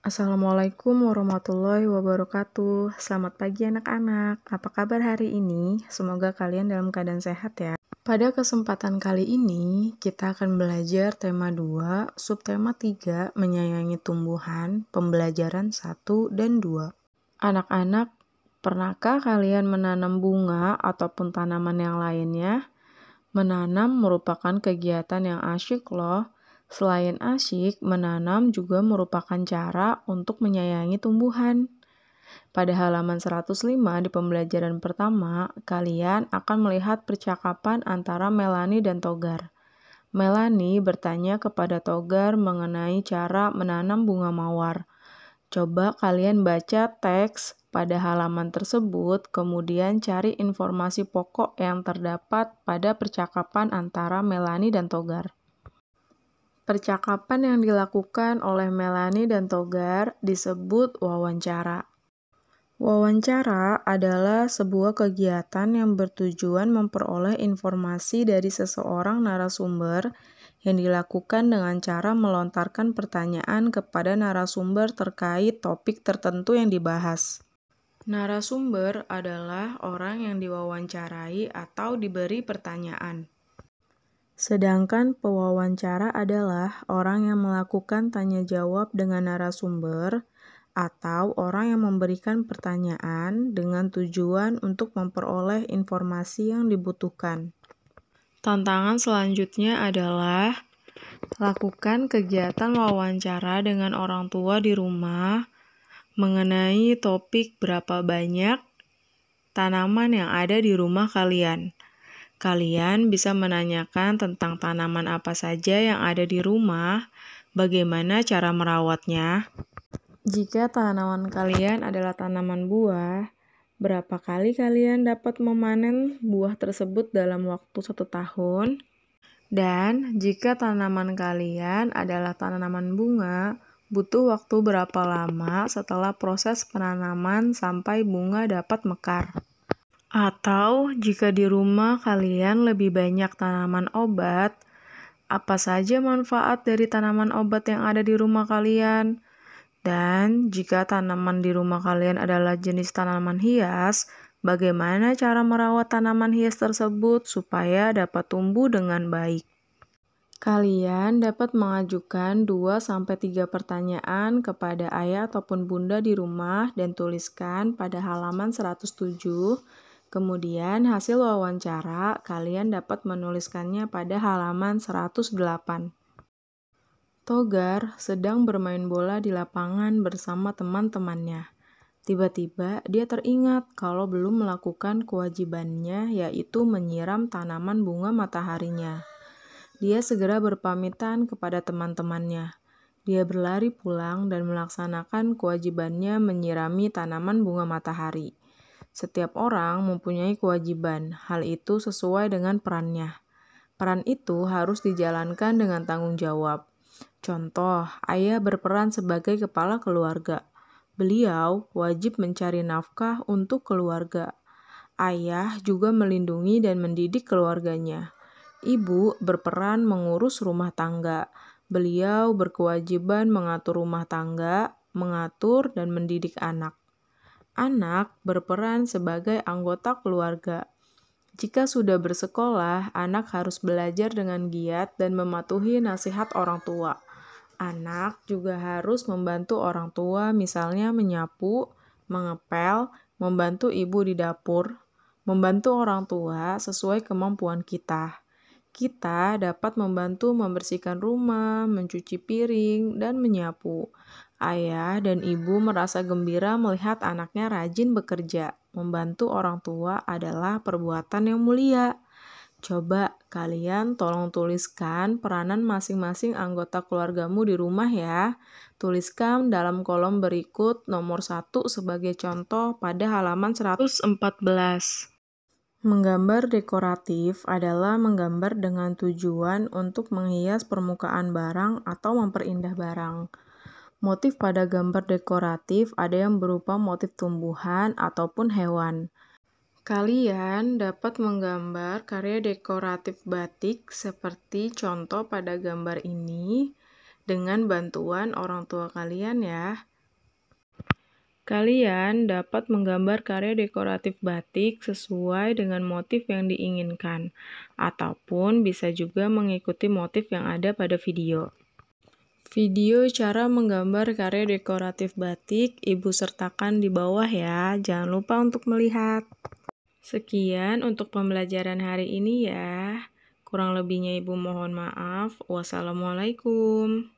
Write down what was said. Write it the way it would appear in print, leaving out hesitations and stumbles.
Assalamualaikum warahmatullahi wabarakatuh. Selamat pagi anak-anak. Apa kabar hari ini? Semoga kalian dalam keadaan sehat ya. Pada kesempatan kali ini, kita akan belajar tema 2, subtema 3, menyayangi tumbuhan, pembelajaran 1 dan 2. Anak-anak, pernahkah kalian menanam bunga ataupun tanaman yang lainnya? Menanam merupakan kegiatan yang asyik loh. Selain asyik, menanam juga merupakan cara untuk menyayangi tumbuhan. Pada halaman 105 di pembelajaran pertama, kalian akan melihat percakapan antara Melanie dan Togar. Melanie bertanya kepada Togar mengenai cara menanam bunga mawar. Coba kalian baca teks pada halaman tersebut, kemudian cari informasi pokok yang terdapat pada percakapan antara Melanie dan Togar. Percakapan yang dilakukan oleh Melanie dan Togar disebut wawancara. Wawancara adalah sebuah kegiatan yang bertujuan memperoleh informasi dari seseorang narasumber yang dilakukan dengan cara melontarkan pertanyaan kepada narasumber terkait topik tertentu yang dibahas. Narasumber adalah orang yang diwawancarai atau diberi pertanyaan. Sedangkan pewawancara adalah orang yang melakukan tanya jawab dengan narasumber atau orang yang memberikan pertanyaan dengan tujuan untuk memperoleh informasi yang dibutuhkan. Tantangan selanjutnya adalah lakukan kegiatan wawancara dengan orang tua di rumah mengenai topik berapa banyak tanaman yang ada di rumah kalian. Kalian bisa menanyakan tentang tanaman apa saja yang ada di rumah, bagaimana cara merawatnya. Jika tanaman kalian adalah tanaman buah, berapa kali kalian dapat memanen buah tersebut dalam waktu 1 tahun? Dan jika tanaman kalian adalah tanaman bunga, butuh waktu berapa lama setelah proses penanaman sampai bunga dapat mekar? Atau jika di rumah kalian lebih banyak tanaman obat, apa saja manfaat dari tanaman obat yang ada di rumah kalian? Dan jika tanaman di rumah kalian adalah jenis tanaman hias, bagaimana cara merawat tanaman hias tersebut supaya dapat tumbuh dengan baik? Kalian dapat mengajukan 2-3 pertanyaan kepada ayah ataupun bunda di rumah dan tuliskan pada halaman 107. Kemudian hasil wawancara kalian dapat menuliskannya pada halaman 108. Togar sedang bermain bola di lapangan bersama teman-temannya. Tiba-tiba dia teringat kalau belum melakukan kewajibannya, yaitu menyiram tanaman bunga mataharinya. Dia segera berpamitan kepada teman-temannya. Dia berlari pulang dan melaksanakan kewajibannya menyirami tanaman bunga matahari. Setiap orang mempunyai kewajiban, hal itu sesuai dengan perannya. Peran itu harus dijalankan dengan tanggung jawab. Contoh, ayah berperan sebagai kepala keluarga. Beliau wajib mencari nafkah untuk keluarga. Ayah juga melindungi dan mendidik keluarganya. Ibu berperan mengurus rumah tangga. Beliau berkewajiban mengatur rumah tangga, mengatur dan mendidik anak. Anak berperan sebagai anggota keluarga. Jika sudah bersekolah, anak harus belajar dengan giat dan mematuhi nasihat orang tua. Anak juga harus membantu orang tua, misalnya menyapu, mengepel, membantu ibu di dapur, membantu orang tua sesuai kemampuan kita. Kita dapat membantu membersihkan rumah, mencuci piring, dan menyapu. Ayah dan ibu merasa gembira melihat anaknya rajin bekerja. Membantu orang tua adalah perbuatan yang mulia. Coba kalian tolong tuliskan peranan masing-masing anggota keluargamu di rumah ya. Tuliskan dalam kolom berikut nomor 1 sebagai contoh pada halaman 114. Menggambar dekoratif adalah menggambar dengan tujuan untuk menghias permukaan barang atau memperindah barang. Motif pada gambar dekoratif ada yang berupa motif tumbuhan ataupun hewan. Kalian dapat menggambar karya dekoratif batik seperti contoh pada gambar ini dengan bantuan orang tua kalian ya. Kalian dapat menggambar karya dekoratif batik sesuai dengan motif yang diinginkan, ataupun bisa juga mengikuti motif yang ada pada video. Video cara menggambar karya dekoratif batik Ibu sertakan di bawah ya, jangan lupa untuk melihat. Sekian untuk pembelajaran hari ini ya. Kurang lebihnya Ibu mohon maaf. Wassalamualaikum.